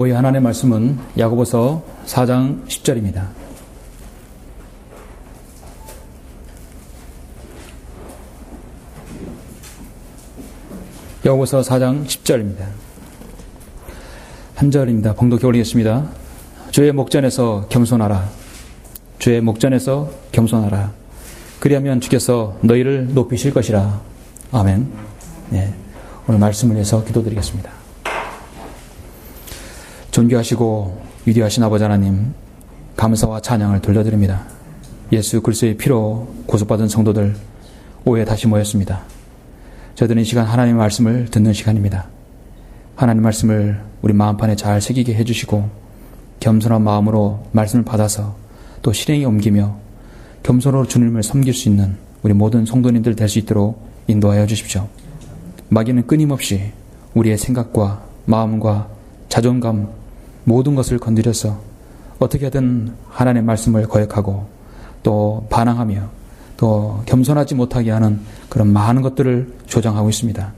오늘 하나님의 말씀은 야고보서 4장 10절입니다. 야고보서 4장 10절입니다. 한 절입니다. 봉독해 올리겠습니다. 주의 목전에서 겸손하라. 주의 목전에서 겸손하라. 그리하면 주께서 너희를 높이실 것이라. 아멘. 네, 오늘 말씀을 위해서 기도드리겠습니다. 존귀하시고 위대하신 아버지 하나님, 감사와 찬양을 돌려드립니다. 예수 그리스도의 피로 구속받은 성도들 오후에 다시 모였습니다. 저희들은 이 시간 하나님의 말씀을 듣는 시간입니다. 하나님의 말씀을 우리 마음판에 잘 새기게 해주시고 겸손한 마음으로 말씀을 받아서 또 실행에 옮기며 겸손으로 주님을 섬길 수 있는 우리 모든 성도님들 될 수 있도록 인도하여 주십시오. 마귀는 끊임없이 우리의 생각과 마음과 자존감 모든 것을 건드려서 어떻게든 하나님의 말씀을 거역하고 또 반항하며 또 겸손하지 못하게 하는 그런 많은 것들을 조장하고 있습니다.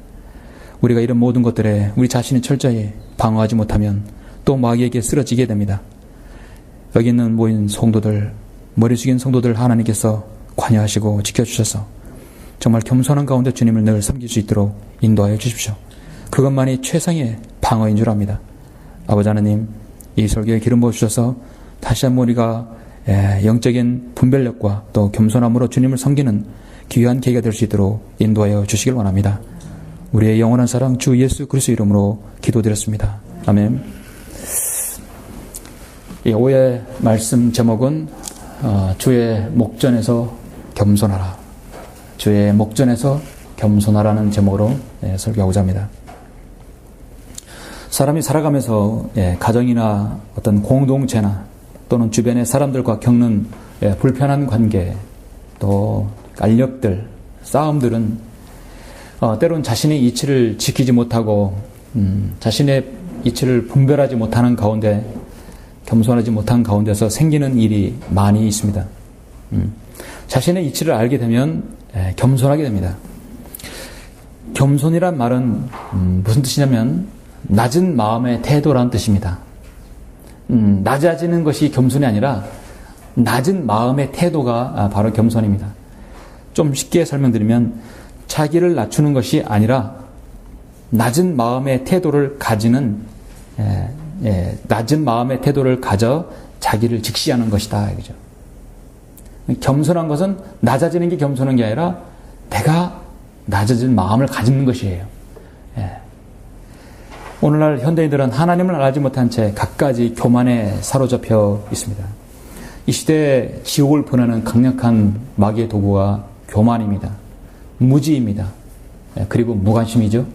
우리가 이런 모든 것들에 우리 자신이 철저히 방어하지 못하면 또 마귀에게 쓰러지게 됩니다. 여기 있는 모인 성도들, 머리 숙인 성도들 하나님께서 관여하시고 지켜주셔서 정말 겸손한 가운데 주님을 늘 섬길 수 있도록 인도하여 주십시오. 그것만이 최상의 방어인 줄 압니다. 아버지 하나님, 이 설교에 기름 부어주셔서 다시 한번 우리가 영적인 분별력과 또 겸손함으로 주님을 섬기는 귀한 계기가 될 수 있도록 인도하여 주시길 원합니다. 우리의 영원한 사랑 주 예수 그리스도 이름으로 기도드렸습니다. 아멘. 이 오후의 말씀 제목은 주의 목전에서 겸손하라. 주의 목전에서 겸손하라는 제목으로 설교하고자 합니다. 사람이 살아가면서 가정이나 어떤 공동체나 또는 주변의 사람들과 겪는 불편한 관계, 또 알력들, 싸움들은 때론 자신의 이치를 지키지 못하고 자신의 이치를 분별하지 못하는 가운데, 겸손하지 못한 가운데서 생기는 일이 많이 있습니다. 자신의 이치를 알게 되면 겸손하게 됩니다. 겸손이란 말은 무슨 뜻이냐면 낮은 마음의 태도라는 뜻입니다. 낮아지는 것이 겸손이 아니라 낮은 마음의 태도가 바로 겸손입니다. 좀 쉽게 설명드리면 자기를 낮추는 것이 아니라 낮은 마음의 태도를 가지는 낮은 마음의 태도를 가져 자기를 직시하는 것이다. 그죠? 겸손한 것은 낮아지는 게 겸손한 게 아니라 내가 낮아진 마음을 가지는 것이에요. 오늘날 현대인들은 하나님을 알지 못한 채 갖가지 교만에 사로잡혀 있습니다. 이 시대에 지옥을 보내는 강력한 마귀의 도구가 교만입니다. 무지입니다. 그리고 무관심이죠.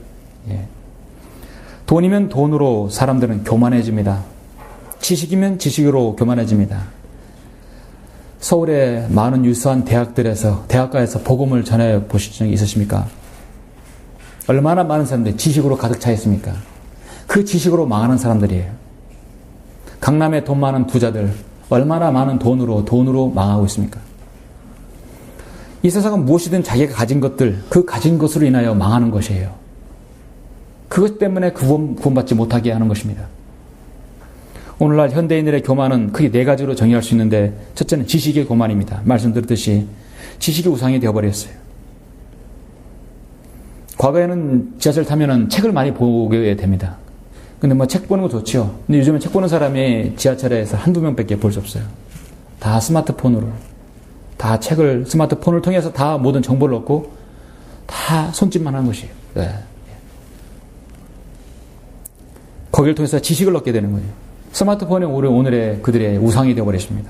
돈이면 돈으로 사람들은 교만해집니다. 지식이면 지식으로 교만해집니다. 서울의 많은 유수한 대학가에서 복음을 전해 보신 적이 있으십니까? 얼마나 많은 사람들이 지식으로 가득 차 있습니까? 그 지식으로 망하는 사람들이에요. 강남에 돈 많은 부자들 얼마나 많은 돈으로 망하고 있습니까? 이 세상은 무엇이든 자기가 가진 것들, 그 가진 것으로 인하여 망하는 것이에요. 그것 때문에 구원받지 못하게 하는 것입니다. 오늘날 현대인들의 교만은 크게 네 가지로 정의할 수 있는데, 첫째는 지식의 교만입니다. 말씀드렸듯이 지식이 우상이 되어버렸어요. 과거에는 지하철 타면은 책을 많이 보게 됩니다. 근데 책 보는 거 좋죠. 근데 요즘은 책 보는 사람이 지하철에서 한두 명밖에 볼 수 없어요. 다 스마트폰으로, 다 책을 스마트폰을 통해서 다 모든 정보를 얻고 다 손짓만 하는 것이에요. 거기를 통해서 지식을 얻게 되는 거예요. 스마트폰이 오늘의 그들의 우상이 되어버렸습니다.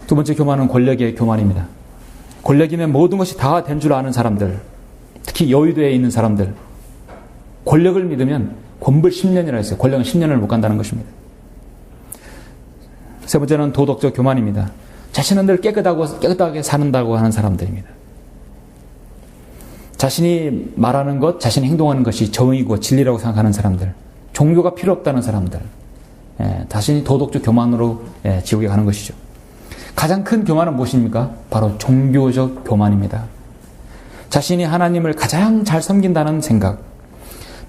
두 번째 교만은 권력의 교만입니다. 권력이면 모든 것이 다 된 줄 아는 사람들, 특히 여의도에 있는 사람들, 권력을 믿으면 권불 10년이라 했어요. 권력은 10년을 못 간다는 것입니다. 세 번째는 도덕적 교만입니다. 자신은 늘 깨끗하게 사는다고 하는 사람들입니다. 자신이 말하는 것, 자신이 행동하는 것이 정의고 진리라고 생각하는 사람들, 종교가 필요 없다는 사람들, 자신이 도덕적 교만으로 지옥에 가는 것이죠. 가장 큰 교만은 무엇입니까? 바로 종교적 교만입니다. 자신이 하나님을 가장 잘 섬긴다는 생각,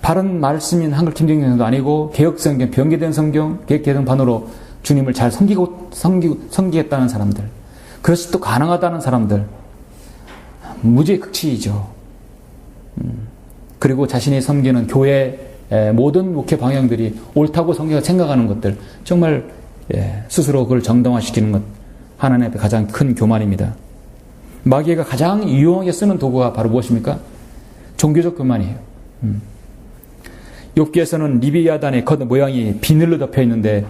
바른 말씀인 한글 김정성도 아니고 개혁성경, 변개된 성경, 개혁개정반으로 주님을 잘 섬기겠다는 사람들, 그것이 또 가능하다는 사람들, 무지의 극치이죠. 그리고 자신이 섬기는 교회 모든 목회 방향들이 옳다고 생각하는 것들, 정말 스스로 그걸 정당화시키는 것, 하나님 앞에 가장 큰 교만입니다. 마귀가 가장 유용하게 쓰는 도구가 바로 무엇입니까? 종교적 교만이에요. 욥기에서는 리비아단의 겉 모양이 비늘로 덮여 있는데,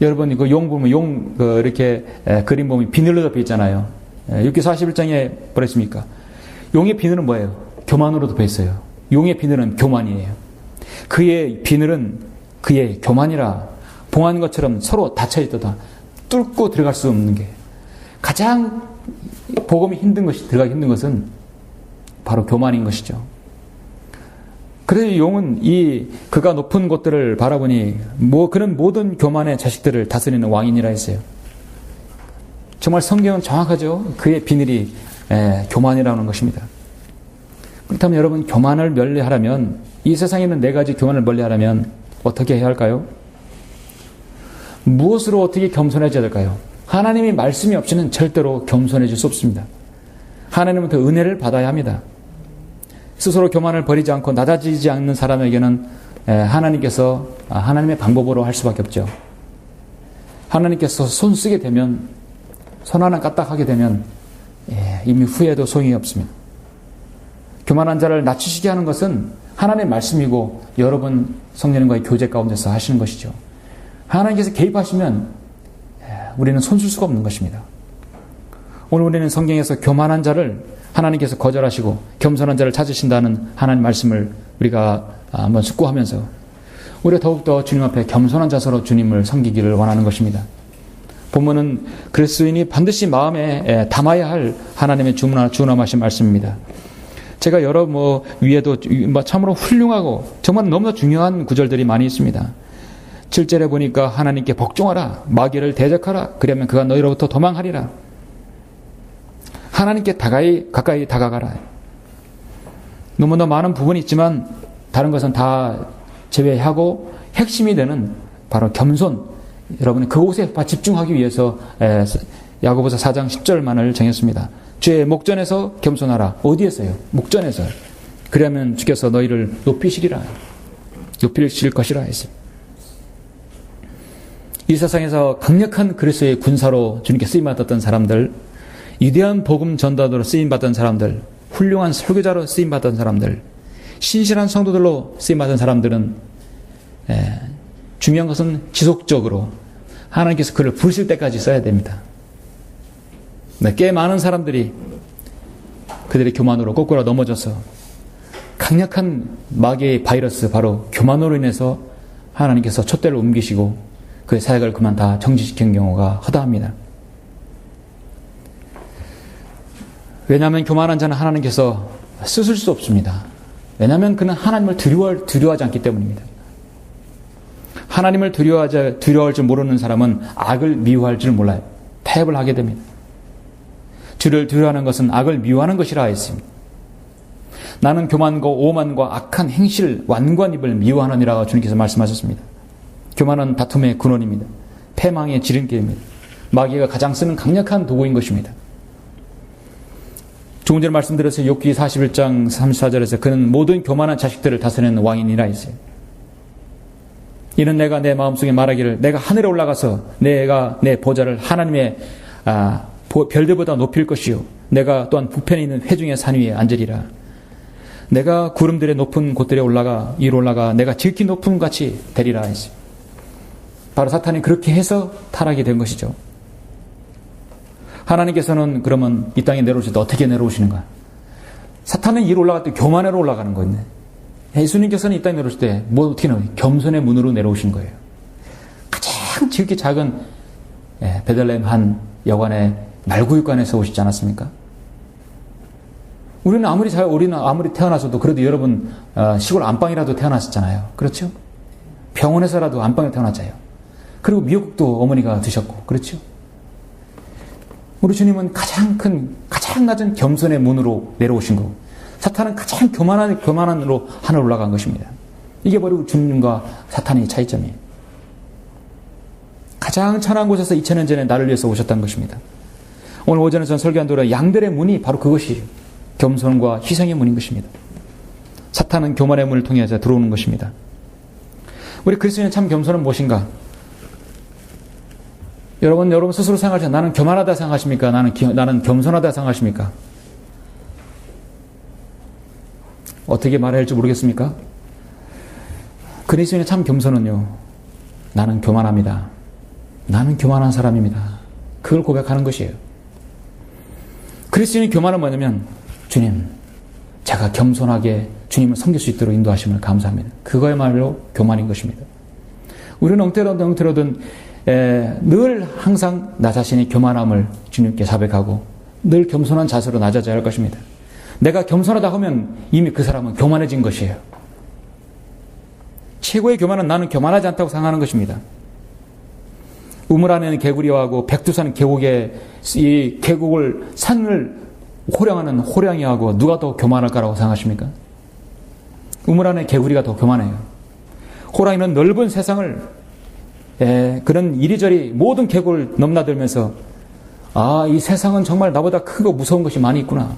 여러분 그 용 보면 이렇게 그림 보면 비늘로 덮여 있잖아요. 욥기 41장에 뭐랬습니까? 용의 비늘은 뭐예요? 교만으로 덮여 있어요. 용의 비늘은 교만이에요. 그의 비늘은 그의 교만이라 봉한 것처럼 서로 닫혀 있도다. 뚫고 들어갈 수 없는 게, 가장 복음이 들어가기 힘든 것은 바로 교만인 것이죠. 그래서 용은 그가 높은 곳들을 바라보니 그런 모든 교만의 자식들을 다스리는 왕이니라 했어요. 정말 성경은 정확하죠. 그의 비늘이 교만이라는 것입니다. 그렇다면 여러분, 교만을 멀리하려면, 이 세상에 있는 4가지 교만을 멀리하려면 어떻게 해야 할까요? 무엇으로 어떻게 겸손해져야 될까요? 하나님의 말씀이 없이는 절대로 겸손해질 수 없습니다. 하나님부터 은혜를 받아야 합니다. 스스로 교만을 버리지 않고 낮아지지 않는 사람에게는 하나님께서 하나님의 방법으로 할 수밖에 없죠. 하나님께서 손 쓰게 되면, 손 하나 까딱하게 되면 이미 후회도 소용이 없습니다. 교만한 자를 낮추시게 하는 것은 하나님의 말씀이고 여러분 성령님과의 교제 가운데서 하시는 것이죠. 하나님께서 개입하시면 우리는 손쓸 수가 없는 것입니다. 오늘 우리는 성경에서 교만한 자를 하나님께서 거절하시고 겸손한 자를 찾으신다는 하나님 말씀을 우리가 한번 숙고하면서 우리가 더욱더 주님 앞에 겸손한 자세로 주님을 섬기기를 원하는 것입니다. 본문은 그리스도인이 반드시 마음에 담아야 할 하나님의 주문하신 말씀입니다. 제가 여러 위에도 참으로 훌륭하고 정말 너무나 중요한 구절들이 많이 있습니다. 7절에 보니까 하나님께 복종하라, 마귀를 대적하라, 그러면 그가 너희로부터 도망하리라. 하나님께 가까이 다가가라. 너무나 많은 부분이 있지만 다른 것은 다 제외하고 핵심이 되는 바로 겸손, 여러분이 그곳에 집중하기 위해서 야고보서 4장 10절만을 정했습니다. 주의 목전에서 겸손하라. 어디에서요? 목전에서. 그러면 주께서 너희를 높이시리라. 높이실 것이라 했습니다. 이 세상에서 강력한 그리스도의 군사로 주님께 쓰임받았던 사람들, 위대한 복음 전도자로 쓰임받던 사람들, 훌륭한 설교자로 쓰임받던 사람들, 신실한 성도들로 쓰임받은 사람들은 중요한 것은 지속적으로 하나님께서 그를 부르실 때까지 써야 됩니다. 꽤 많은 사람들이 그들의 교만으로 거꾸로 넘어져서 강력한 마귀의 바이러스, 바로 교만으로 인해서 하나님께서 촛대를 옮기시고 그의 사역을 그만 다 정지시킨 경우가 허다합니다. 왜냐하면 교만한 자는 하나님께서 쓰실 수 없습니다. 왜냐하면 그는 하나님을 두려워하지 않기 때문입니다. 하나님을 두려워할 줄 모르는 사람은 악을 미워할 줄 몰라요. 패업을 하게 됩니다. 주를 두려워하는 것은 악을 미워하는 것이라 했습니다. 나는 교만과 오만과 악한 행실, 완관입을 미워하느니라 주님께서 말씀하셨습니다. 교만은 다툼의 근원입니다. 패망의 지름길입니다. 마귀가 가장 쓰는 강력한 도구인 것입니다. 조금 전에 말씀드렸어요. 욥기 41장 34절에서 그는 모든 교만한 자식들을 다스리는 왕이니라 했어요. 이는 내가 내 마음속에 말하기를 내가 하늘에 올라가서 내가 내 보좌를 하나님의 별들보다 높일 것이요 내가 또한 북편에 있는 회중의 산 위에 앉으리라. 내가 구름들의 높은 곳들에 위로 올라가 내가 지극히 높은 같이 되리라 했어요. 바로 사탄이 그렇게 해서 타락이 된 것이죠. 하나님께서는 그러면 이 땅에 내려오실 때 어떻게 내려오시는가? 사탄은 위로 올라갈 때 교만으로 올라가는 거였네. 예수님께서는 이 땅에 내려오실 때 어떻게 나와요? 겸손의 문으로 내려오신 거예요. 가장 지극히 작은 베들레헴 한 여관의 말구육관에서 오시지 않았습니까? 우리는 아무리 태어나서도 그래도 여러분 시골 안방이라도 태어났었잖아요. 그렇죠? 병원에서라도 안방에 태어났잖아요. 그리고 미역국도 어머니가 드셨고, 그렇죠? 우리 주님은 가장 낮은 겸손의 문으로 내려오신 거고, 사탄은 가장 교만한으로 하늘 올라간 것입니다. 이게 바로 주님과 사탄의 차이점이에요. 가장 천한 곳에서 2000년 전에 나를 위해서 오셨다는 것입니다. 오늘 오전에 전 설교한 대로 양들의 문이 바로 그것이 겸손과 희생의 문인 것입니다. 사탄은 교만의 문을 통해서 들어오는 것입니다. 우리 그리스도인의 참 겸손은 무엇인가? 여러분 스스로 생각하시면 나는 교만하다 생각하십니까? 나는 겸손하다 생각하십니까? 어떻게 말해야 할지 모르겠습니까? 그리스도인의 참 겸손은요, 나는 교만합니다. 나는 교만한 사람입니다. 그걸 고백하는 것이에요. 그리스도인의 교만은 뭐냐면, 주님, 제가 겸손하게 주님을 섬길 수 있도록 인도하심을 감사합니다. 그거야말로 교만인 것입니다. 우리는 엉터러든 늘 항상 나 자신의 교만함을 주님께 자백하고 늘 겸손한 자세로 낮아져야 할 것입니다. 내가 겸손하다 하면 이미 그 사람은 교만해진 것이에요. 최고의 교만은 나는 교만하지 않다고 생각하는 것입니다. 우물 안에는 개구리하고 백두산 계곡에 이 계곡을 산을 호령하는 호령이하고 누가 더 교만할까라고 생각하십니까? 우물 안에 개구리가 더 교만해요. 호랑이는 넓은 세상을 그런 이리저리 모든 계곡을 넘나들면서 이 세상은 정말 나보다 크고 무서운 것이 많이 있구나.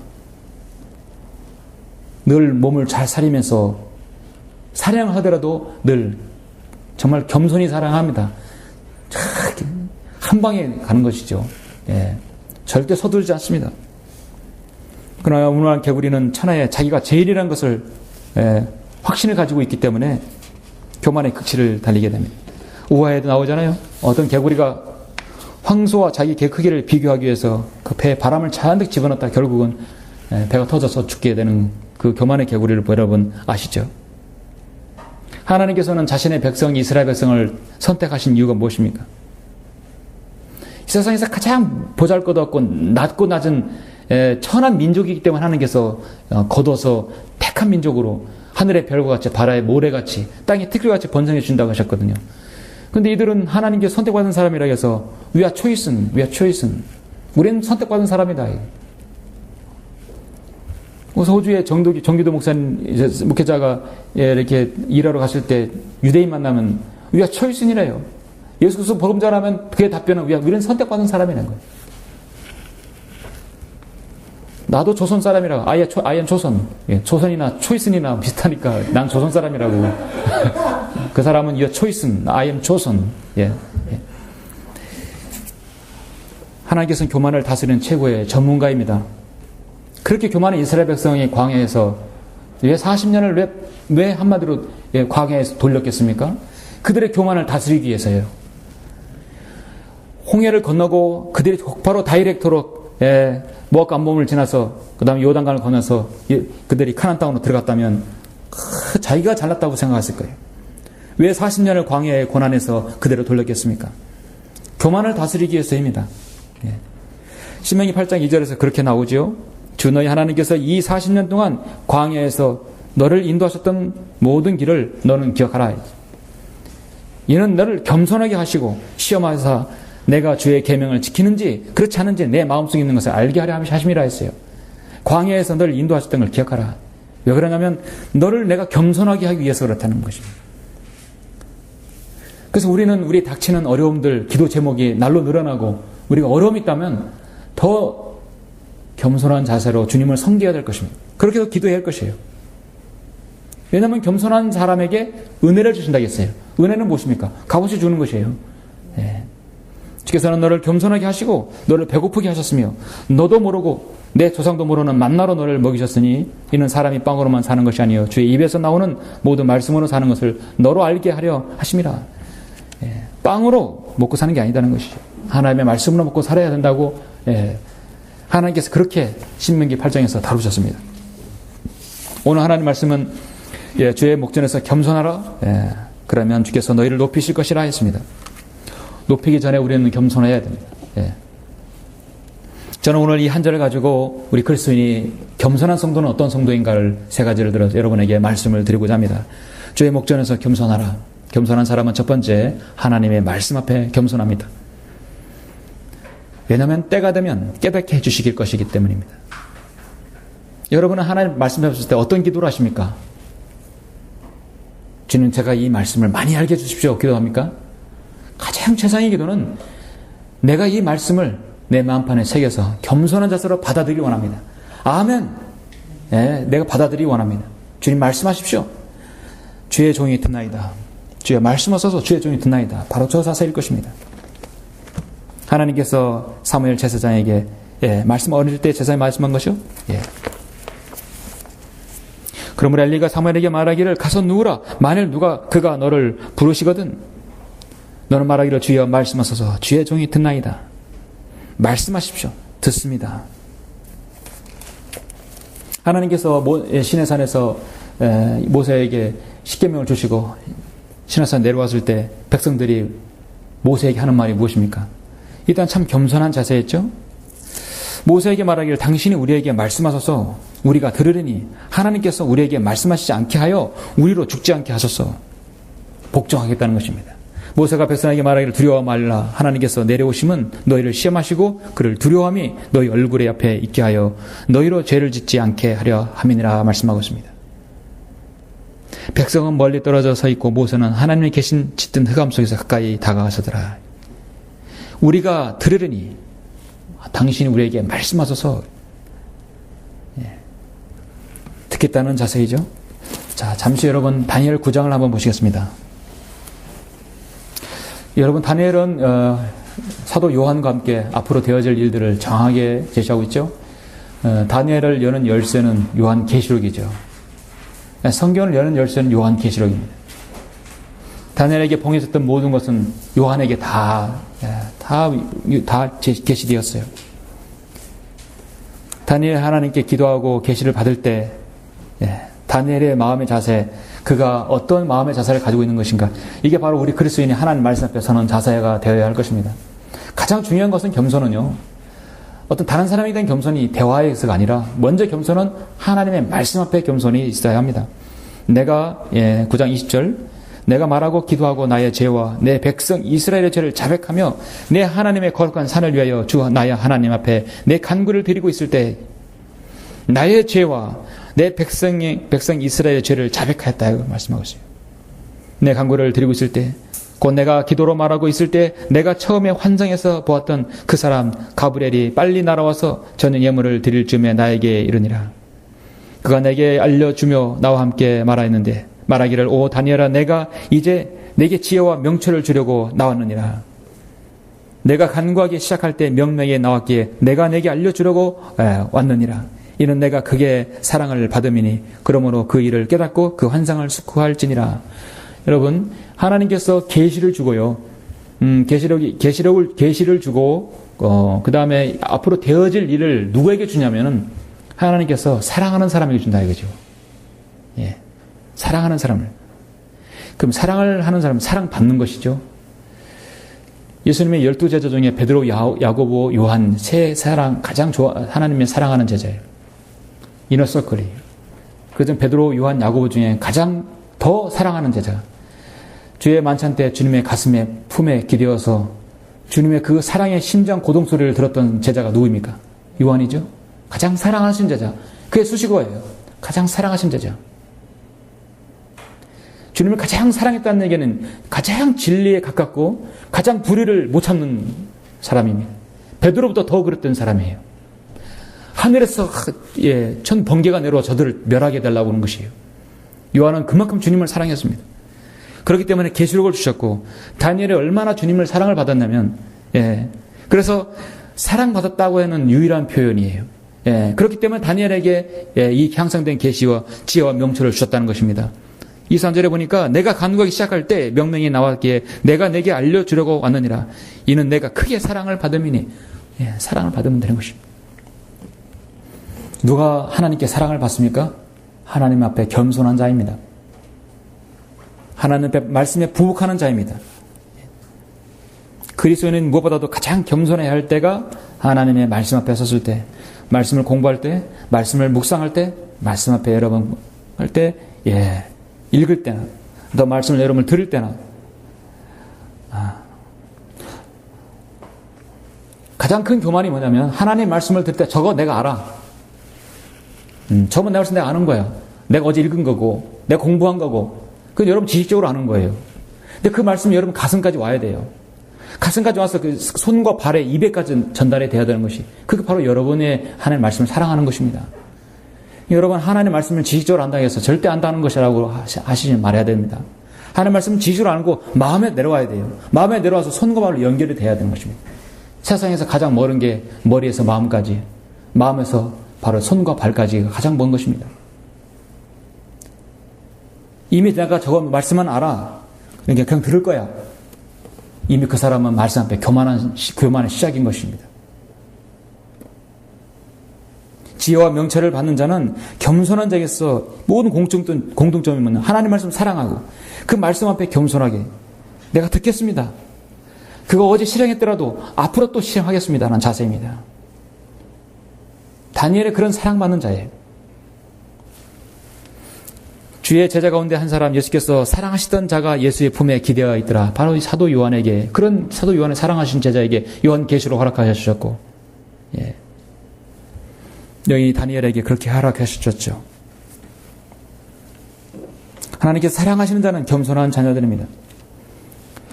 늘 몸을 잘 사리면서 사냥하더라도 늘 정말 겸손히 사랑합니다. 한 방에 가는 것이죠. 절대 서두르지 않습니다. 그러나 우물안 개구리는 천하에 자기가 제일이라는 것을 확신을 가지고 있기 때문에 교만의 극치를 달리게 됩니다. 우화에도 나오잖아요. 어떤 개구리가 황소와 자기 개 크기를 비교하기 위해서 그 배에 바람을 잔뜩 집어넣었다 결국은 배가 터져서 죽게 되는 그 교만의 개구리를 여러분 아시죠? 하나님께서는 자신의 백성 이스라엘 백성을 선택하신 이유가 무엇입니까? 이 세상에서 가장 보잘것없고 낮고 낮은 천한 민족이기 때문에 하나님께서 거둬서 택한 민족으로 하늘의 별과 같이 바다의 모래같이 땅의 티끌같이 번성해 준다고 하셨거든요. 그런데 이들은 하나님께 선택받은 사람이라 해서 we are chosen. 우리는 선택받은 사람이다. 호주의 정기도 목사님, 목회자가 이렇게 일하러 갔을 때 유대인 만나면 we are chosen이래요. 예수 그리스도 복음자라면 그의 답변은 우리는 선택받은 사람이라는 거예요. 나도 조선 사람이라고. I am 조선. 조선이나 초이슨이나 비슷하니까 난 조선 사람이라고. 그 사람은 you're chosen. I am 조선. 하나님께서는 교만을 다스리는 최고의 전문가입니다. 그렇게 교만한 이스라엘 백성이 광야에서 왜 40년을 왜 한마디로 광야에서 돌렸겠습니까? 그들의 교만을 다스리기 위해서예요. 홍해를 건너고 그들이 바로 다이렉트로 모압 안봉을 지나서 그 다음에 요단강을 건너서 그들이 카나안 땅으로 들어갔다면 자기가 잘났다고 생각했을 거예요. 왜 40년을 광야의 고난에서 그대로 돌렸겠습니까? 교만을 다스리기 위해서입니다. 신명기 8장 2절에서 그렇게 나오죠. 주 너희 하나님께서 이 40년 동안 광야에서 너를 인도하셨던 모든 길을 너는 기억하라. 이는 너를 겸손하게 하시고 시험하사 내가 주의 계명을 지키는지 그렇지 않은지 내 마음속에 있는 것을 알게 하려 하심이라 했어요. 광야에서 너를 인도하셨던 걸 기억하라. 왜 그러냐면 너를 내가 겸손하게 하기 위해서 그렇다는 것입니다. 그래서 우리는 우리 닥치는 어려움들, 기도 제목이 날로 늘어나고 우리가 어려움이 있다면 더 겸손한 자세로 주님을 섬겨야 될 것입니다. 그렇게 해서 기도해야 할 것이에요. 왜냐하면 겸손한 사람에게 은혜를 주신다고 했어요. 은혜는 무엇입니까? 값없이 주는 것이에요. 주께서는 너를 겸손하게 하시고 너를 배고프게 하셨으며 너도 모르고 내 조상도 모르는 만나로 너를 먹이셨으니 이는 사람이 빵으로만 사는 것이 아니요 주의 입에서 나오는 모든 말씀으로 사는 것을 너로 알게 하려 하심이라. 빵으로 먹고 사는 게 아니다는 것이죠. 하나님의 말씀으로 먹고 살아야 된다고 하나님께서 그렇게 신명기 8장에서 다루셨습니다. 오늘 하나님 말씀은 주의 목전에서 겸손하라. 그러면 주께서 너희를 높이실 것이라 했습니다. 높이기 전에 우리는 겸손해야 됩니다. 저는 오늘 이 한 절을 가지고 우리 그리스도인이 겸손한 성도는 어떤 성도인가를 세 가지를 들어서 여러분에게 말씀을 드리고자 합니다. 주의 목전에서 겸손하라. 겸손한 사람은 첫 번째 하나님의 말씀 앞에 겸손합니다. 왜냐하면 때가 되면 깨닫게 해주시길 것이기 때문입니다. 여러분은 하나님 말씀 하셨을 때 어떤 기도를 하십니까? 주님 제가 이 말씀을 많이 알게 해주십시오. 기도합니까? 가장 최상의 기도는 내가 이 말씀을 내 마음판에 새겨서 겸손한 자세로 받아들이기 원합니다. 아멘. 예, 내가 받아들이기 원합니다. 주님 말씀하십시오. 주의 종이 듣나이다. 주의 말씀하소서 주의 종이 듣나이다. 바로 저 자세일 것입니다. 하나님께서 사무엘 제사장에게 말씀 어릴 때 제사장이 말씀한 것이요. 그러므로 엘리가 사무엘에게 말하기를 가서 누우라. 만일 그가 너를 부르시거든 너는 말하기를 주여 말씀하소서 주의 종이 듣나이다. 말씀하십시오. 듣습니다. 하나님께서 시내산에서 모세에게 십계명을 주시고 시내산 내려왔을 때 백성들이 모세에게 하는 말이 무엇입니까? 일단 참 겸손한 자세였죠. 모세에게 말하기를 당신이 우리에게 말씀하소서 우리가 들으리니 하나님께서 우리에게 말씀하시지 않게 하여 우리로 죽지 않게 하소서. 복종하겠다는 것입니다. 모세가 백성에게 말하기를 두려워 말라. 하나님께서 내려오심은 너희를 시험하시고 그를 두려워함이 너희 얼굴에 옆에 있게 하여 너희로 죄를 짓지 않게 하려 함이니라 말씀하고 있습니다. 백성은 멀리 떨어져 서 있고 모세는 하나님이 계신 짙은 흑암 속에서 가까이 다가가서더라. 우리가 들으려니 당신이 우리에게 말씀하소서. 듣겠다는 자세이죠. 자, 잠시 여러분 다니엘 9장을 한번 보시겠습니다. 여러분 다니엘은 사도 요한과 함께 앞으로 되어질 일들을 정확하게 제시하고 있죠. 다니엘을 여는 열쇠는 요한계시록이죠. 성경을 여는 열쇠는 요한계시록입니다. 다니엘에게 봉해졌던 모든 것은 요한에게 다 계시되었어요. 다니엘 하나님께 기도하고 계시를 받을 때 다니엘의 마음의 자세, 그가 어떤 마음의 자세를 가지고 있는 것인가, 이게 바로 우리 그리스도인이 하나님 말씀 앞에 서는 자세가 되어야 할 것입니다. 가장 중요한 것은 겸손은요, 어떤 다른 사람에 대한 겸손이 대화에서가 아니라 먼저 겸손은 하나님의 말씀 앞에 겸손이 있어야 합니다. 내가 9장 20절 내가 말하고 기도하고 나의 죄와 내 백성 이스라엘의 죄를 자백하며 내 하나님의 거룩한 산을 위하여 주 나의 하나님 앞에 내 간구를 드리고 있을 때 나의 죄와 내 백성 이스라엘의 죄를 자백하였다고 말씀하고 있어요. 내 간구를 드리고 있을 때, 곧 내가 기도로 말하고 있을 때 내가 처음에 환상에서 보았던 그 사람 가브리엘이 빨리 날아와서 저녁 예물을 드릴 즈음에 나에게 이르니라. 그가 내게 알려주며 나와 함께 말하였는데 말하기를 오 다니엘아 내가 이제 내게 지혜와 명철을 주려고 나왔느니라. 내가 간구하기 시작할 때 명령에 나왔기에 내가 내게 알려주려고 왔느니라. 이는 내가 그의 사랑을 받음이니 그러므로 그 일을 깨닫고 그 환상을 숙고할지니라. 여러분 하나님께서 계시를 주고요. 계시를 주고 그 다음에 앞으로 되어질 일을 누구에게 주냐면은 하나님께서 사랑하는 사람에게 준다 이거죠. 사랑하는 사람을. 그럼 사랑을 하는 사람은 사랑받는 것이죠. 예수님의 12제자 중에 베드로, 야고보, 요한 세 사랑 가장 하나님의 사랑하는 제자예요. 이너서클이. 그중 베드로, 요한, 야고보 중에 가장 더 사랑하는 제자. 주의 만찬 때 주님의 가슴에 품에 기대어서 주님의 그 사랑의 심장 고동 소리를 들었던 제자가 누구입니까? 요한이죠. 가장 사랑하신 제자. 그게 수식어예요. 가장 사랑하신 제자. 주님을 가장 사랑했다는 얘기는 가장 진리에 가깝고 가장 불의를 못 참는 사람입니다. 베드로보다 더 그랬던 사람이에요. 하늘에서 천 번개가 내려와 저들을 멸하게 해달라고 하는 것이에요. 요한은 그만큼 주님을 사랑했습니다. 그렇기 때문에 계시록을 주셨고 다니엘이 얼마나 주님을 사랑을 받았냐면 그래서 사랑받았다고 하는 유일한 표현이에요. 그렇기 때문에 다니엘에게 이 향상된 계시와 지혜와 명철을 주셨다는 것입니다. 2, 3절에 보니까 내가 간구하기 시작할 때 명령이 나왔기에 내가 내게 알려주려고 왔느니라. 이는 내가 크게 사랑을 받음이니 사랑을 받으면 되는 것입니다. 누가 하나님께 사랑을 받습니까? 하나님 앞에 겸손한 자입니다. 하나님 앞에 말씀에 부복하는 자입니다. 그리스도인은 무엇보다도 가장 겸손해야 할 때가 하나님의 말씀 앞에 섰을 때, 말씀을 공부할 때, 말씀을 묵상할 때, 말씀 앞에 여러분 할 때, 읽을 때나, 또 말씀을 여러분을 들을 때나, 가장 큰 교만이 뭐냐면 하나님의 말씀을 들을 때 저거 내가 알아. 저번 내 말씀 내가 아는 거야. 내가 어제 읽은 거고, 내가 공부한 거고, 그건 여러분 지식적으로 아는 거예요. 근데 그 말씀이 여러분 가슴까지 와야 돼요. 가슴까지 와서 그 손과 발에 입에까지 전달이 돼야 되는 것이, 그게 바로 여러분의 하나님의 말씀을 사랑하는 것입니다. 여러분 하나님의 말씀을 지식적으로 안다고 해서 절대 안다는 것이라고 하시지 말아야 됩니다. 하나님의 말씀은 지식으로 알고 마음에 내려와야 돼요. 마음에 내려와서 손과 발로 연결이 돼야 되는 것입니다. 세상에서 가장 멀은 게 머리에서 마음까지, 마음에서 바로 손과 발까지가 가장 먼 것입니다. 이미 내가 저거 말씀만 알아, 그러니까 그냥 들을 거야. 이미 그 사람은 말씀 앞에 교만의 시작인 것입니다. 지혜와 명철을 받는 자는 겸손한 자에게서 모든 공통점이 뭐냐, 하나님 말씀 사랑하고 그 말씀 앞에 겸손하게 내가 듣겠습니다. 그거 어제 실행했더라도 앞으로 또 실행하겠습니다 라는 자세입니다. 다니엘의 그런 사랑받는 자예요. 주의 제자 가운데 한 사람, 예수께서 사랑하시던 자가 예수의 품에 기대어 있더라. 바로 이 사도 요한에게, 그런 사도 요한의 사랑하신 제자에게 요한계시로 허락하셨고, 예, 여기 다니엘에게 그렇게 허락하셨죠. 하나님께서 사랑하시는 자는 겸손한 자녀들입니다.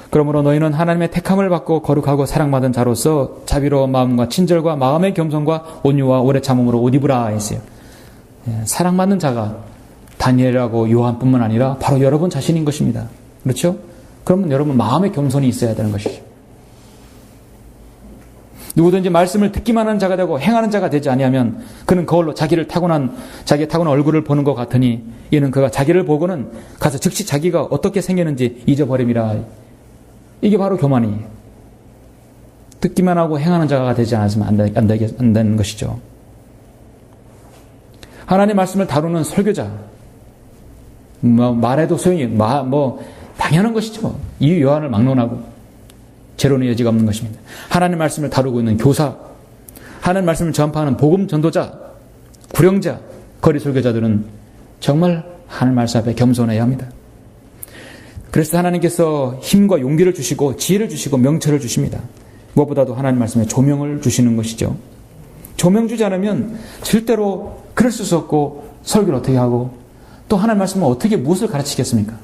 그러므로 너희는 하나님의 택함을 받고 거룩하고 사랑받은 자로서 자비로운 마음과 친절과 마음의 겸손과 온유와 오래 참음으로 옷 입으라 했어요. 예, 사랑받는 자가 다니엘하고 요한뿐만 아니라 바로 여러분 자신인 것입니다. 그렇죠? 그러면 여러분 마음의 겸손이 있어야 되는 것이죠. 누구든지 말씀을 듣기만 하는 자가 되고 행하는 자가 되지 아니하면 그는 거울로 자기의 타고난 얼굴을 보는 것 같으니 이는 그가 자기를 보고는 가서 즉시 자기가 어떻게 생겼는지 잊어버림이라. 이게 바로 교만이에요. 듣기만 하고 행하는 자가 되지 않았으면 안 되는 것이죠. 하나님의 말씀을 다루는 설교자, 말해도 소용이, 당연한 것이죠. 이 요한을 막론하고 재론의 여지가 없는 것입니다. 하나님의 말씀을 다루고 있는 교사, 하나님의 말씀을 전파하는 복음 전도자, 구령자, 거리 설교자들은 정말 하나님의 말씀 앞에 겸손해야 합니다. 그래서 하나님께서 힘과 용기를 주시고 지혜를 주시고 명철을 주십니다. 무엇보다도 하나님 말씀에 조명을 주시는 것이죠. 조명 주지 않으면 절대로 그럴 수 없고 설교를 어떻게 하고 또 하나님 말씀은 어떻게 무엇을 가르치겠습니까?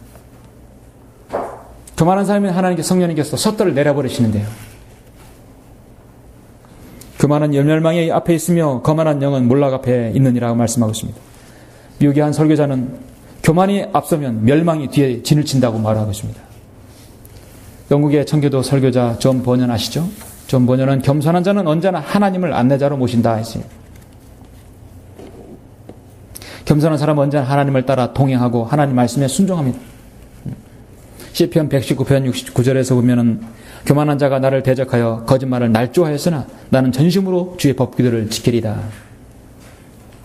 교만한 사람이 하나님께 성령님께서 섣들을 내려버리시는데요. 교만한 멸망의 앞에 있으며 거만한 영은 몰락 앞에 있느니라고 말씀하고 있습니다. 미국의 한 설교자는 교만이 앞서면 멸망이 뒤에 진을 친다고 말하고 있습니다. 영국의 청교도 설교자 존 버년 아시죠? 존 버년은 겸손한 자는 언제나 하나님을 안내자로 모신다 했어요. 겸손한 사람은 언제나 하나님을 따라 동행하고 하나님 말씀에 순종합니다. 시편 119편 69절에서 보면은 교만한 자가 나를 대적하여 거짓말을 날조하였으나 나는 전심으로 주의 법규들을 지키리다.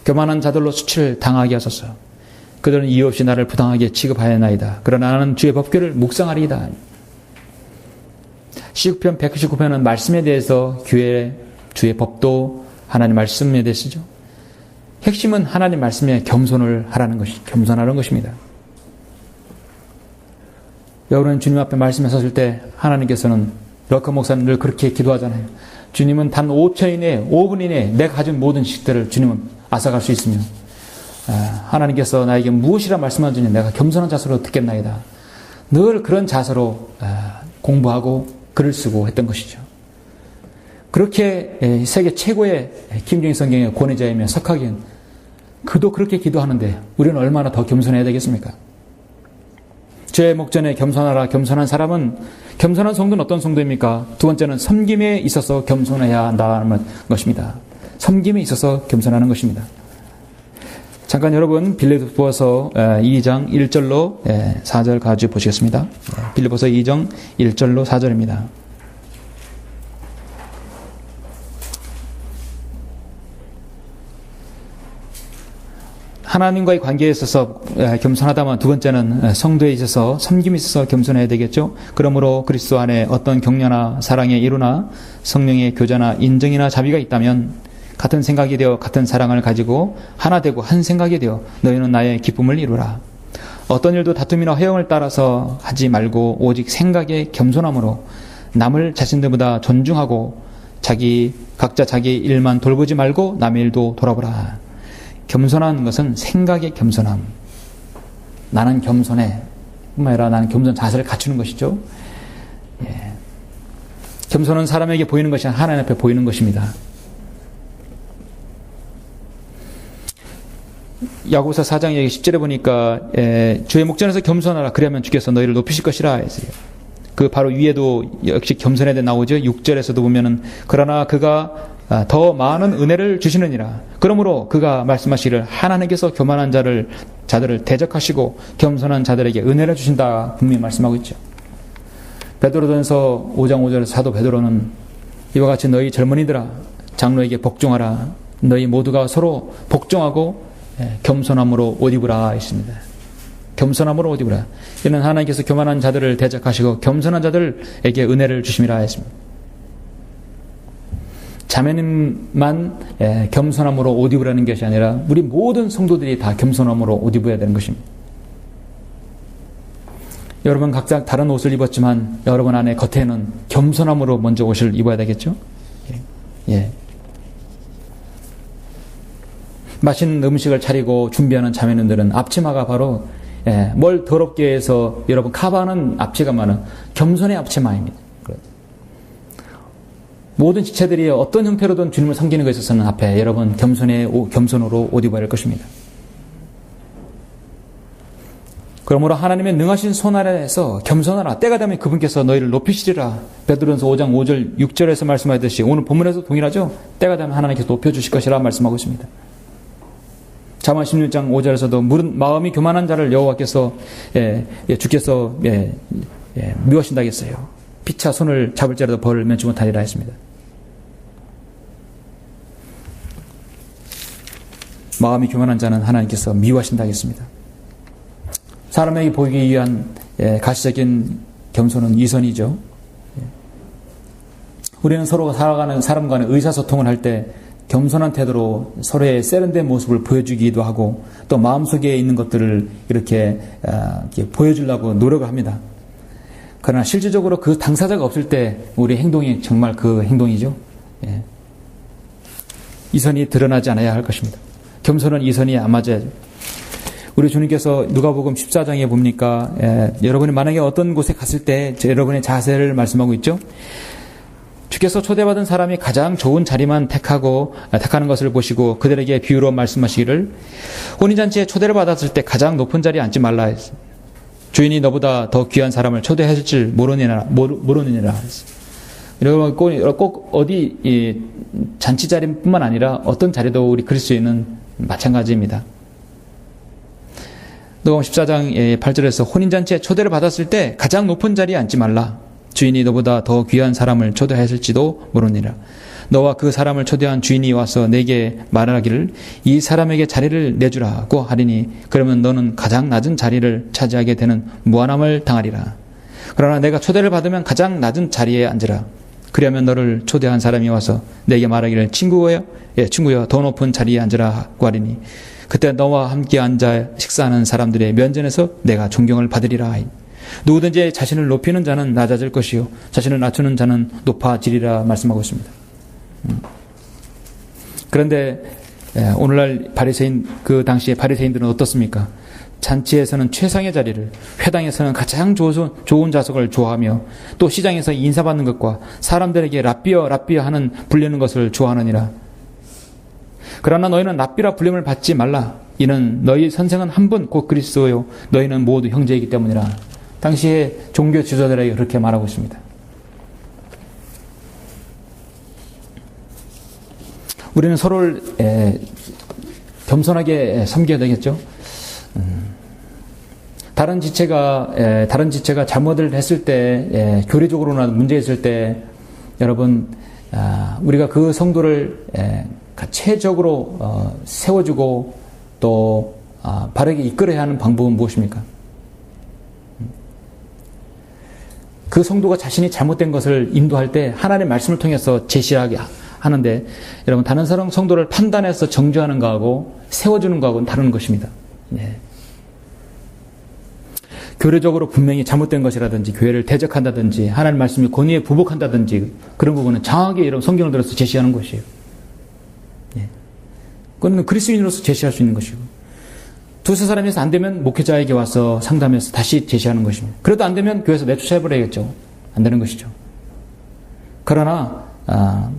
교만한 자들로 수치를 당하게 하소서. 그들은 이유 없이 나를 부당하게 취급하였나이다. 그러나 나는 주의 법규를 묵상하리이다. 시편 119편은 말씀에 대해서 주의 법도 하나님 말씀에 대해서죠. 핵심은 하나님 말씀에 겸손하는 것입니다. 여러분은 주님 앞에 말씀에 섰을 때 하나님께서는 러커 목사는 늘 그렇게 기도하잖아요. 주님은 단 5초 이내에 5분 이내에 내가 가진 모든 지식들을 주님은 앗아갈 수 있으며 하나님께서 나에게 무엇이라 말씀하시느냐 내가 겸손한 자세로 듣겠나이다. 늘 그런 자세로 공부하고 글을 쓰고 했던 것이죠. 그렇게 세계 최고의 김정일 성경의 권위자이며 석학인 그도 그렇게 기도하는데 우리는 얼마나 더 겸손해야 되겠습니까? 죄의 목전에 겸손하라. 겸손한 사람은, 겸손한 성도는 어떤 성도입니까? 두 번째는 섬김에 있어서 겸손해야 한다는 것입니다. 섬김에 있어서 겸손하는 것입니다. 잠깐 여러분 빌립보서 2장 1절로 4절 가지고 보시겠습니다. 빌립보서 2장 1절로 4절입니다. 하나님과의 관계에 있어서 겸손하다면 두 번째는 성도에 있어서 섬김에 있어서 겸손해야 되겠죠. 그러므로 그리스도 안에 어떤 격려나 사랑의 이루나 성령의 교제나 인정이나 자비가 있다면 같은 생각이 되어 같은 사랑을 가지고 하나 되고 한 생각이 되어 너희는 나의 기쁨을 이루라. 어떤 일도 다툼이나 허영을 따라서 하지 말고 오직 생각의 겸손함으로 남을 자신들보다 존중하고 각자 자기 일만 돌보지 말고 남의 일도 돌아보라. 겸손한 것은 생각의 겸손함. 나는 겸손해. 뿐만 아니라 나는 겸손 자세를 갖추는 것이죠. 예. 겸손은 사람에게 보이는 것이 아니라 하나님 앞에 보이는 것입니다. 야고보서 4장 10절에 보니까 주의 목전에서 겸손하라 그러면 주께서 너희를 높이실 것이라 했어요. 그 바로 위에도 역시 겸손에 대해 나오죠. 6절에서도 보면은 그러나 그가 더 많은 은혜를 주시느니라. 그러므로 그가 말씀하시기를 하나님께서 교만한 자들을 대적하시고 겸손한 자들에게 은혜를 주신다 분명히 말씀하고 있죠. 베드로전서 5장 5절에서 사도 베드로는 이와 같이 너희 젊은이들아 장로에게 복종하라. 너희 모두가 서로 복종하고 겸손함으로 옷 입으라 했습니다. 겸손함으로 옷 입으라. 이는 하나님께서 교만한 자들을 대적하시고 겸손한 자들에게 은혜를 주심이라 했습니다. 자매님만 겸손함으로 옷 입으라는 것이 아니라 우리 모든 성도들이 다 겸손함으로 옷 입어야 되는 것입니다. 여러분 각자 다른 옷을 입었지만 여러분 안에 겉에는 겸손함으로 먼저 옷을 입어야 되겠죠? 예. 맛있는 음식을 차리고 준비하는 자매님들은 앞치마가 바로 뭘 더럽게 해서 여러분 커버하는 앞치마는 겸손의 앞치마입니다. 모든 지체들이 어떤 형태로든 주님을 섬기는 것에 있어서는 앞에 여러분 겸손으로 옷 입어야 할 것입니다. 그러므로 하나님의 능하신 손 아래에서 겸손하라. 때가 되면 그분께서 너희를 높이시리라. 베드로전서 5장 5절 6절에서 말씀하셨듯이 오늘 본문에서 동일하죠. 때가 되면 하나님께서 높여주실 것이라 말씀하고 있습니다. 잠언 16장 5절에서도 마음이 교만한 자를 여호와께서 주께서 미워하신다 했어요. 피차 손을 잡을지라도 벌을 면치 못하리라 했습니다. 마음이 교만한 자는 하나님께서 미워하신다 했습니다. 사람에게 보이기 위한 가시적인 겸손은 이선이죠. 우리는 서로 살아가는 사람 간의 의사소통을 할 때 겸손한 태도로 서로의 세련된 모습을 보여주기도 하고 또 마음속에 있는 것들을 이렇게 보여주려고 노력을 합니다. 그러나 실질적으로 그 당사자가 없을 때 우리 행동이 정말 그 행동이죠. 이선이 드러나지 않아야 할 것입니다. 겸손은 이선이 안 맞아야죠. 우리 주님께서 누가복음 14장에 봅니까? 여러분이 만약에 어떤 곳에 갔을 때 여러분의 자세를 말씀하고 있죠. 주께서 초대받은 사람이 가장 좋은 자리만 택하는 것을 보시고 그들에게 비유로 말씀하시기를 혼인잔치에 초대를 받았을 때 가장 높은 자리에 앉지 말라 했습니다. 주인이 너보다 더 귀한 사람을 초대하실 줄 모르느니라. 여러분 꼭 어디 잔치 자리뿐만 아니라 어떤 자리도 우리 그리스도인은 마찬가지입니다. 누가복음 14장 8절에서 혼인잔치에 초대를 받았을 때 가장 높은 자리에 앉지 말라. 주인이 너보다 더 귀한 사람을 초대했을지도 모르니라. 너와 그 사람을 초대한 주인이 와서 내게 말하기를 이 사람에게 자리를 내주라고 하리니 그러면 너는 가장 낮은 자리를 차지하게 되는 무한함을 당하리라. 그러나 내가 초대를 받으면 가장 낮은 자리에 앉으라. 그러면 너를 초대한 사람이 와서 내게 말하기를 친구여 더 높은 자리에 앉으라고 하리니 그때 너와 함께 앉아 식사하는 사람들의 면전에서 내가 존경을 받으리라 하니 누구든지 자신을 높이는 자는 낮아질 것이요 자신을 낮추는 자는 높아지리라 말씀하고 있습니다. 그런데 오늘날 바리새인 그 당시에 바리새인들은 어떻습니까? 잔치에서는 최상의 자리를, 회당에서는 가장 좋은 좌석을 좋아하며 또 시장에서 인사받는 것과 사람들에게 랍비어 하는 불리는 것을 좋아하느니라. 그러나 너희는 랍비라 불림을 받지 말라. 이는 너희 선생은 한 분 곧 그리스도요 너희는 모두 형제이기 때문이라. 당시에 종교 지도자들에게 그렇게 말하고 있습니다. 우리는 서로를 겸손하게 섬겨야 되겠죠. 다른 지체가 잘못을 했을 때, 교리적으로나 문제 있을 때, 여러분 우리가 그 성도를 체적으로 세워주고 또 바르게 이끌어야 하는 방법은 무엇입니까? 그 성도가 자신이 잘못된 것을 인도할 때 하나님의 말씀을 통해서 제시하게 하는데 여러분 다른 사람 성도를 판단해서 정죄하는 거하고 세워주는 거하고는 다른 것입니다. 교리적으로 분명히 잘못된 것이라든지 교회를 대적한다든지 하나님 말씀이 권위에 부복한다든지 그런 부분은 정확하게 여러분 성경을 들어서 제시하는 것이에요. 그건 그리스도인으로서 제시할 수 있는 것이고 두세 사람에서 안 되면 목회자에게 와서 상담해서 다시 제시하는 것입니다. 그래도 안 되면 교회에서 내쫓아버려야겠죠. 안 되는 것이죠. 그러나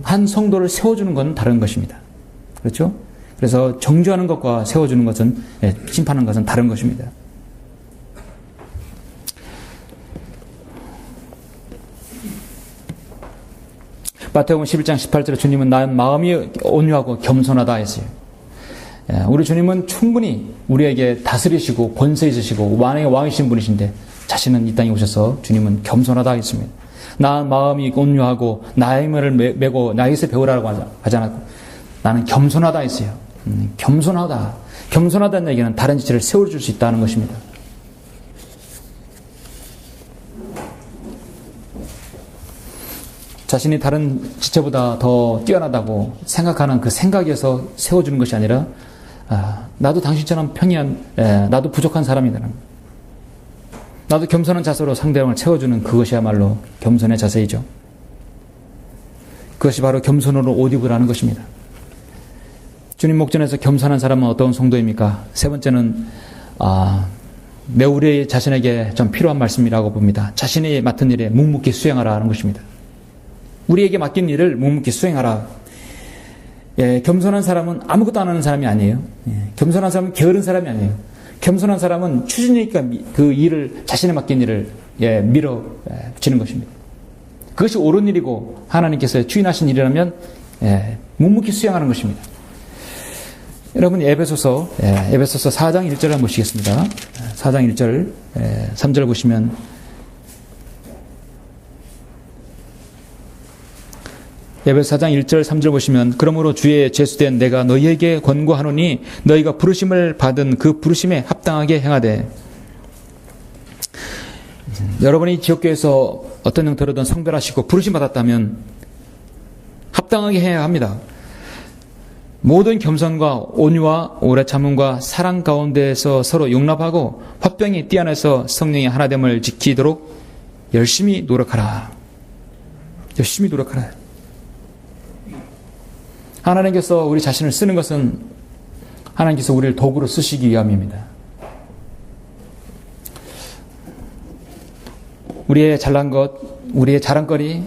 한 성도를 세워주는 건 다른 것입니다. 그렇죠? 그래서 정죄하는 것과 세워주는 것은, 심판하는 것은 다른 것입니다. 마태복음 11장 18절에 주님은 난 마음이 온유하고 겸손하다 했어요. 우리 주님은 충분히 우리에게 다스리시고 권세 있으시고 왕의 왕이신 분이신데 자신은 이 땅에 오셔서 주님은 겸손하다 했습니다. 나 마음이 온유하고 나의 힘을 메고 나에게서 배우라고 하지 않았고 나는 겸손하다 했어요. 겸손하다. 겸손하다는 얘기는 다른 지체를 세워줄 수 있다는 것입니다. 자신이 다른 지체보다 더 뛰어나다고 생각하는 그 생각에서 세워주는 것이 아니라 나도 당신처럼 평이한, 나도 부족한 사람이다. 나도 겸손한 자세로 상대방을 채워주는 그것이야말로 겸손의 자세이죠. 그것이 바로 겸손으로 옷 입으라는 것입니다. 주님 목전에서 겸손한 사람은 어떤 성도입니까? 세 번째는 매우 우리 자신에게 좀 필요한 말씀이라고 봅니다. 자신이 맡은 일에 묵묵히 수행하라 하는 것입니다. 우리에게 맡긴 일을 묵묵히 수행하라. 겸손한 사람은 아무것도 안 하는 사람이 아니에요. 겸손한 사람은 게으른 사람이 아니에요. 겸손한 사람은 추진이니까 그 일을, 자신의 맡긴 일을 밀어붙이는 것입니다. 그것이 옳은 일이고 하나님께서 추인하신 일이라면 묵묵히 수행하는 것입니다. 여러분 에베소서 4장 1절을 한번 보시겠습니다. 4장 1절 3절 보시면 에베소 4장 1절 3절 보시면 그러므로 주의 제수된 내가 너희에게 권고하노니 너희가 부르심을 받은 그 부르심에 합당하게 행하되. 여러분이 지역교회에서 어떤 형태로든 성별하시고 부르심 받았다면 합당하게 해야 합니다. 모든 겸손과 온유와 오래 참음과 사랑 가운데에서 서로 용납하고 화평이 띠안에서 성령의 하나됨을 지키도록 열심히 노력하라. 열심히 노력하라. 하나님께서 우리 자신을 쓰는 것은 하나님께서 우리를 도구로 쓰시기 위함입니다. 우리의 잘난 것, 우리의 자랑거리,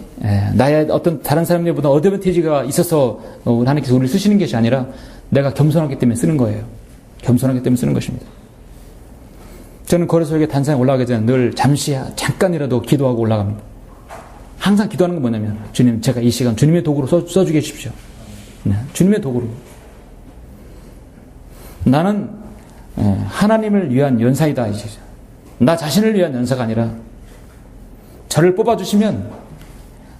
나의 어떤 다른 사람들보다 어드밴티지가 있어서 하나님께서 우리를 쓰시는 것이 아니라 내가 겸손하기 때문에 쓰는 거예요. 겸손하기 때문에 쓰는 것입니다. 저는 거래소에게 단상에 올라가기 전에 늘 잠깐이라도 기도하고 올라갑니다. 항상 기도하는 건 뭐냐면 주님, 제가 이 시간 주님의 도구로 써주게 해주십시오. 주님의 도구로. 나는 하나님을 위한 연사이다. 나 자신을 위한 연사가 아니라 저를 뽑아주시면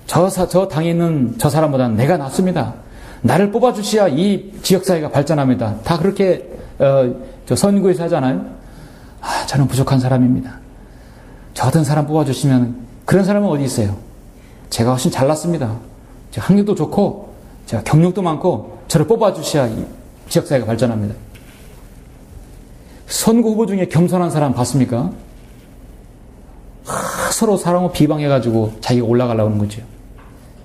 저 당에 있는 저 사람보다는 내가 낫습니다. 나를 뽑아주셔야 이 지역사회가 발전합니다. 다 그렇게 선교에서 하잖아요. 저는 부족한 사람입니다. 저 같은 사람 뽑아주시면. 그런 사람은 어디 있어요? 제가 훨씬 잘났습니다. 제가 학력도 좋고 제가 경력도 많고 저를 뽑아주셔야 이 지역사회가 발전합니다. 선거 후보 중에 겸손한 사람 봤습니까? 서로 사랑을 비방해가지고 자기가 올라가려고 하는 거죠.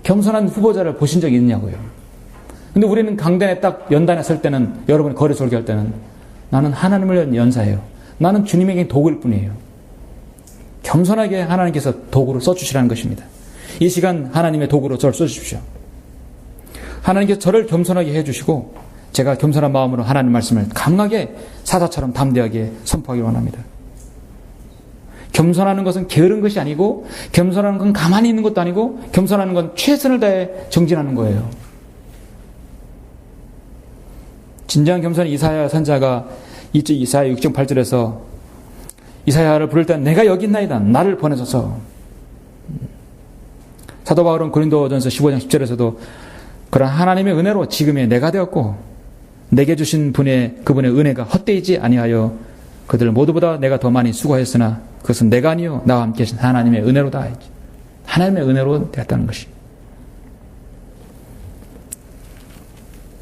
겸손한 후보자를 보신 적이 있냐고요. 근데 우리는 강단에 딱 연단에 설 때는, 여러분이 거리 설교할 때는 나는 하나님을 위한 연사예요. 나는 주님에게 도구일 뿐이에요. 겸손하게 하나님께서 도구를 써주시라는 것입니다. 이 시간 하나님의 도구로 저를 써주십시오. 하나님께서 저를 겸손하게 해주시고 제가 겸손한 마음으로 하나님 말씀을 강하게 사자처럼 담대하게 선포하기 원합니다. 겸손하는 것은 게으른 것이 아니고, 겸손하는 건 가만히 있는 것도 아니고, 겸손하는 건 최선을 다해 정진하는 거예요. 진정한 겸손한 이사야 선지자가 이사야 6장 8절에서 이사야를 부를 때는 내가 여기 있나이다. 나를 보내소서. 사도 바울은 고린도전서 15장 10절에서도 그런 하나님의 은혜로 지금의 내가 되었고 내게 주신 그분의 은혜가 헛되이지 아니하여 그들 모두보다 내가 더 많이 수고했으나 그것은 내가 아니요 나와 함께 하신 하나님의 은혜로다. 하나님의 은혜로 되었다는 것이.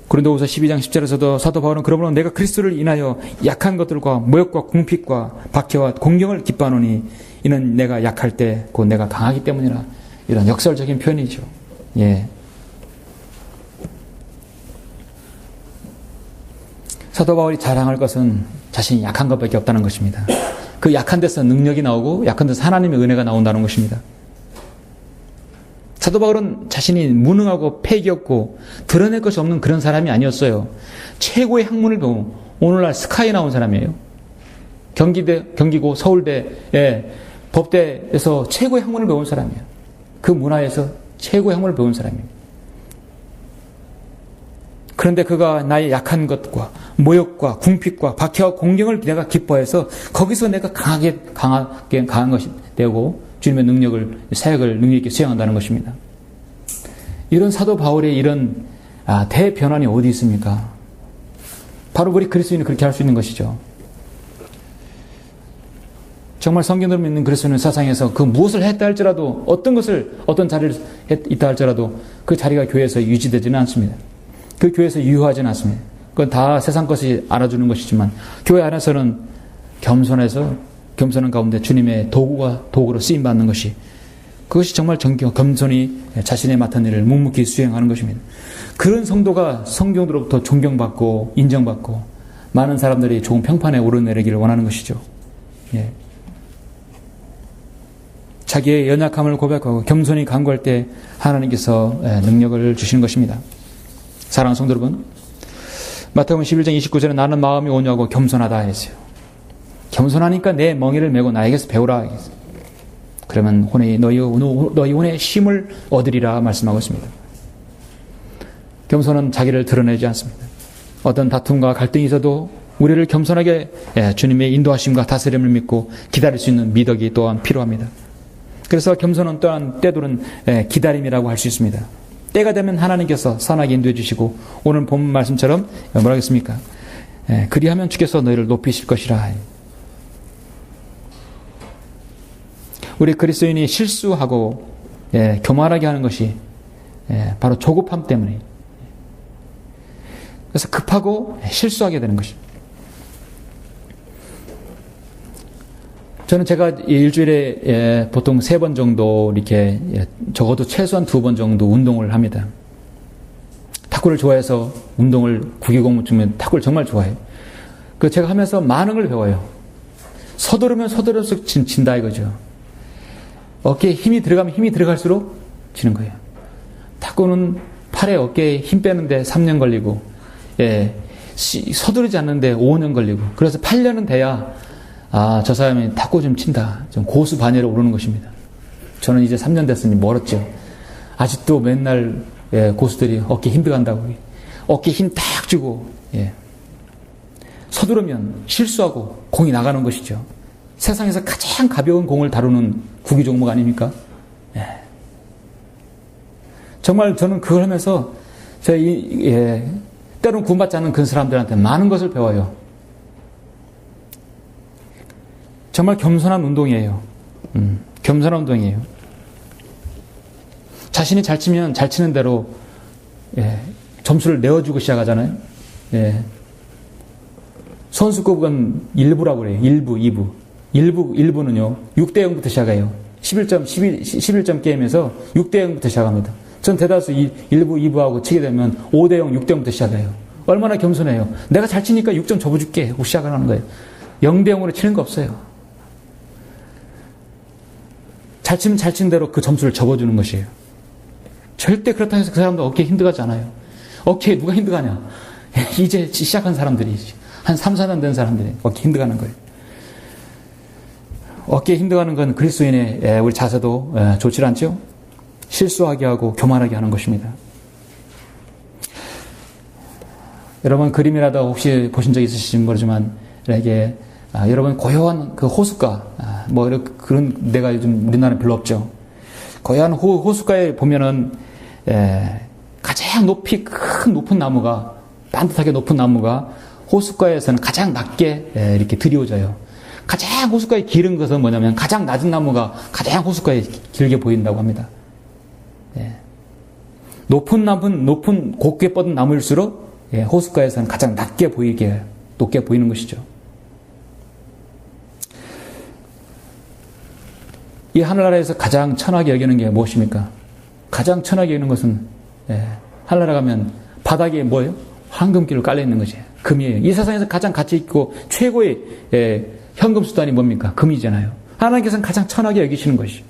고린도후서 12장 10절에서도 사도 바울은 그러므로 내가 그리스도를 인하여 약한 것들과 모욕과 궁핍과 박해와 공경을 기뻐하노니 이는 내가 약할 때 곧 내가 강하기 때문이라. 이런 역설적인 표현이죠. 예. 사도 바울이 자랑할 것은 자신이 약한 것밖에 없다는 것입니다. 그 약한 데서 능력이 나오고 약한 데서 하나님의 은혜가 나온다는 것입니다. 사도 바울은 자신이 무능하고 패기 없고 드러낼 것이 없는 그런 사람이 아니었어요. 최고의 학문을 배운 오늘날 스카이 나온 사람이에요. 경기고 서울대 법대에서 최고의 학문을 배운 사람이에요. 그 문화에서 최고의 학문을 배운 사람이에요. 그런데 그가 나의 약한 것과 모욕과 궁핍과 박해와 공경을 내가 기뻐해서 거기서 내가 강한 것이 되고 주님의 능력을, 사역을 능력 있게 수행한다는 것입니다. 이런 사도 바울의 이런 대변환이 어디 있습니까? 바로 우리 그리스도인이 그렇게 할 수 있는 것이죠. 정말 성경을 믿는 그리스도인은 세상에서 그 무엇을 했다 할지라도 어떤 자리를 있다 할지라도 그 자리가 교회에서 유지되지는 않습니다. 그 교회에서 유효하지는 않습니다. 그건 다 세상 것이 알아주는 것이지만 교회 안에서는 겸손한 가운데 주님의 도구로 쓰임받는 것이 그것이 정말 겸손히 자신의 맡은 일을 묵묵히 수행하는 것입니다. 그런 성도가 성경으로부터 존경받고 인정받고 많은 사람들이 좋은 평판에 오르내리기를 원하는 것이죠. 예. 자기의 연약함을 고백하고 겸손히 간구할 때 하나님께서 능력을 주시는 것입니다. 사랑하는 성도 여러분, 마태복음 11장 29절에 나는 마음이 온유하고 겸손하다 했어요. 겸손하니까 내 멍에를 메고 나에게서 배우라 했어요. 그러면 너희 혼의 쉼을 얻으리라 말씀하고 있습니다. 겸손은 자기를 드러내지 않습니다. 어떤 다툼과 갈등이 있어도 우리를 겸손하게 주님의 인도하심과 다스림을 믿고 기다릴 수 있는 미덕이 또한 필요합니다. 그래서 겸손은 또한 때로는 기다림이라고 할 수 있습니다. 때가 되면 하나님께서 선하게 인도해 주시고 오늘 본문 말씀처럼 뭐라 하겠습니까? 그리하면 주께서 너희를 높이실 것이라. 우리 그리스도인이 실수하고 교만하게 하는 것이 바로 조급함 때문에 그래서 급하고 실수하게 되는 것입니다. 저는 제가 일주일에 보통 3번 정도 이렇게 적어도 최소한 2번 정도 운동을 합니다. 탁구를 좋아해서 운동을 9기공무쯤에 탁구를 정말 좋아해요. 그 제가 하면서 많은 걸 배워요. 서두르면 서두를수록 진다 이거죠. 어깨에 힘이 들어가면 힘이 들어갈수록 지는 거예요. 탁구는 팔에 어깨에 힘 빼는데 3년 걸리고 서두르지 않는데 5년 걸리고 그래서 8년은 돼야 저 사람이 탁구 좀 친다. 좀 고수 반열에 오르는 것입니다. 저는 이제 3년 됐으니 멀었죠. 아직도 맨날 고수들이 어깨 힘 들어간다고 어깨 힘 딱 주고 서두르면 실수하고 공이 나가는 것이죠. 세상에서 가장 가벼운 공을 다루는 구기 종목 아닙니까? 정말 저는 그걸 하면서 때로는 구원받지 않는 그런 사람들한테 많은 것을 배워요. 정말 겸손한 운동이에요. 겸손한 운동이에요. 자신이 잘 치면 잘 치는 대로 점수를 내어주고 시작하잖아요. 선수급은 1부라고 그래요. 1부, 2부. 1부는요. 6대 0부터 시작해요. 11점 게임에서 6대 0부터 시작합니다. 전 대다수 1부, 2부하고 치게 되면 5대 0, 6대 0부터 시작해요. 얼마나 겸손해요. 내가 잘 치니까 6점 접어줄게 하고 시작을 하는 거예요. 0대 0으로 치는 거 없어요. 잘 치면 잘 치는 대로 그 점수를 접어주는 것이에요. 절대 그렇다고 해서 그 사람도 어깨에 힘들어하지 않아요. 어깨에 누가 힘들어하냐. 이제 시작한 사람들이 한 3, 4년 된 사람들이 어깨에 힘들어하는 거예요. 어깨에 힘들어하는 건 그리스도인의 우리 자세도 좋지 않죠. 실수하게 하고 교만하게 하는 것입니다. 여러분 그림이라도 혹시 보신 적 있으신지 모르지만 이렇게 여러분 고요한 그 호숫가 그런 데가 요즘 우리나라에 별로 없죠. 고요한 호숫가에 보면은 가장 높은 나무가 반듯하게 높은 나무가 호숫가에서는 가장 낮게 이렇게 들이워져요. 가장 호숫가에 길은 것은 뭐냐면 가장 낮은 나무가 가장 호숫가에 길게 보인다고 합니다. 높은 곱게 뻗은 나무일수록 호숫가에서는 가장 높게 보이는 것이죠. 이 하늘나라에서 가장 천하게 여기는 게 무엇입니까? 가장 천하게 여기는 것은 하늘나라 가면 바닥에 뭐예요? 황금길로 깔려 있는 것이에요. 금이에요. 이 세상에서 가장 가치 있고 최고의 현금 수단이 뭡니까? 금이잖아요. 하나님께서는 가장 천하게 여기시는 것이죠.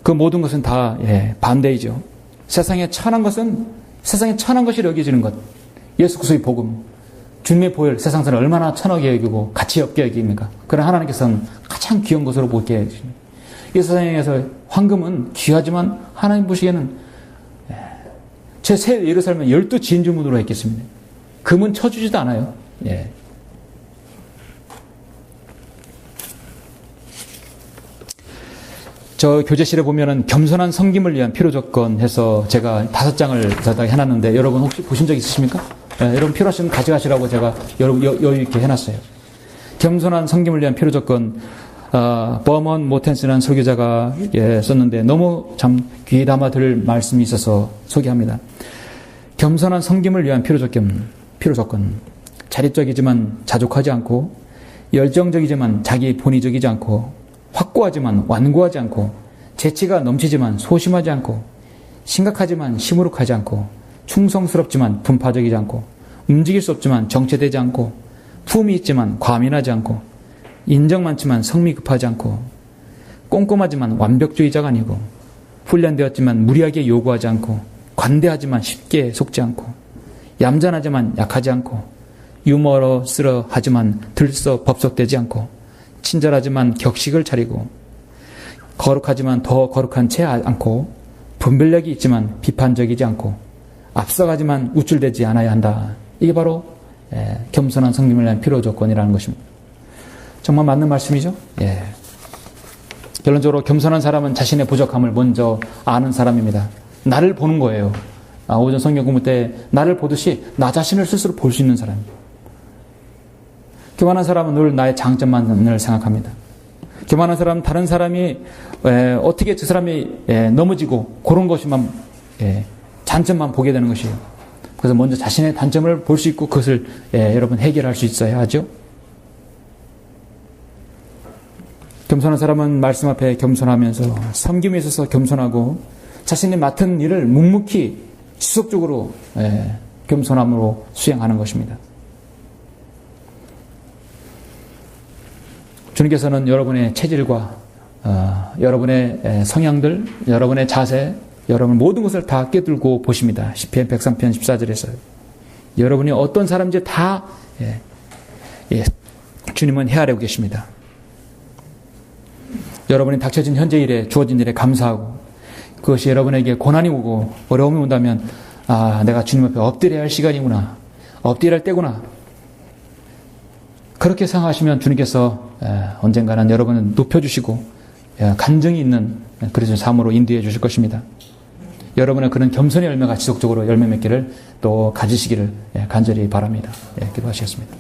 그 모든 것은 다 반대이죠. 세상에 천한 것은 세상에 천한 것이 여겨지는 것. 예수 그리스도의 복음, 주님의 보혈, 세상 사람을 얼마나 천하게 여기고 가치 없게 여깁니까? 그러나 하나님께서는 가장 귀한 것으로 보게 해주십니다. 이 세상에서 황금은 귀하지만 하나님 보시기에는 제 새 예루살렘은 12지인 주문으로 했겠습니다. 금은 쳐주지도 않아요. 예. 저 교재실에 보면은 겸손한 섬김을 위한 필요 조건 해서 제가 5장을 해놨는데 여러분 혹시 보신 적 있으십니까? 예, 여러분 필요하시면 가져가시라고 제가 여유 있게 해놨어요. 겸손한 섬김을 위한 필요 조건, 버먼 모텐스라는 설교자가 썼는데 너무 참 귀에 담아 들을 말씀이 있어서 소개합니다. 겸손한 섬김을 위한 필요 조건. 자립적이지만 자족하지 않고, 열정적이지만 자기 본의적이지 않고, 확고하지만 완고하지 않고, 재치가 넘치지만 소심하지 않고, 심각하지만 시무룩하지 않고, 충성스럽지만 분파적이지 않고, 움직일 수 없지만 정체되지 않고, 품이 있지만 과민하지 않고, 인정 많지만 성미 급하지 않고, 꼼꼼하지만 완벽주의자가 아니고, 훈련되었지만 무리하게 요구하지 않고, 관대하지만 쉽게 속지 않고, 얌전하지만 약하지 않고, 유머러스러하지만 들썩 법석되지 않고, 친절하지만 격식을 차리고, 거룩하지만 더 거룩한 채 않고, 분별력이 있지만 비판적이지 않고, 앞서가지만 우쭐대지 않아야 한다. 이게 바로 겸손한 성님을 위한 필요 조건이라는 것입니다. 정말 맞는 말씀이죠? 예. 결론적으로 겸손한 사람은 자신의 부족함을 먼저 아는 사람입니다. 나를 보는 거예요. 오전 성경 공부 때 나를 보듯이 나 자신을 스스로 볼 수 있는 사람입니다. 교만한 사람은 늘 나의 장점만을 생각합니다. 교만한 사람은 다른 사람이 어떻게 저 사람이 넘어지고 그런 것만 단점만 보게 되는 것이에요. 그래서 먼저 자신의 단점을 볼 수 있고 그것을 여러분 해결할 수 있어야 하죠. 겸손한 사람은 말씀 앞에 겸손하면서 섬김에 있어서 겸손하고 자신이 맡은 일을 묵묵히 지속적으로 겸손함으로 수행하는 것입니다. 주님께서는 여러분의 체질과 여러분의 성향들, 여러분의 자세, 여러분 모든 것을 다 꿰뚫고 보십니다. 시편 103편 14절에서요. 여러분이 어떤 사람인지 다 주님은 헤아리고 계십니다. 여러분이 닥쳐진 현재 일에 주어진 일에 감사하고 그것이 여러분에게 고난이 오고 어려움이 온다면 내가 주님 앞에 엎드려야 할 시간이구나. 엎드려야 할 때구나. 그렇게 생각하시면 주님께서 언젠가는 여러분을 높여주시고 간증이 있는 그리스도의 삶으로 인도해 주실 것입니다. 여러분의 그런 겸손의 열매가 지속적으로 열매 맺기를 또 가지시기를 간절히 바랍니다. 기도하시겠습니다.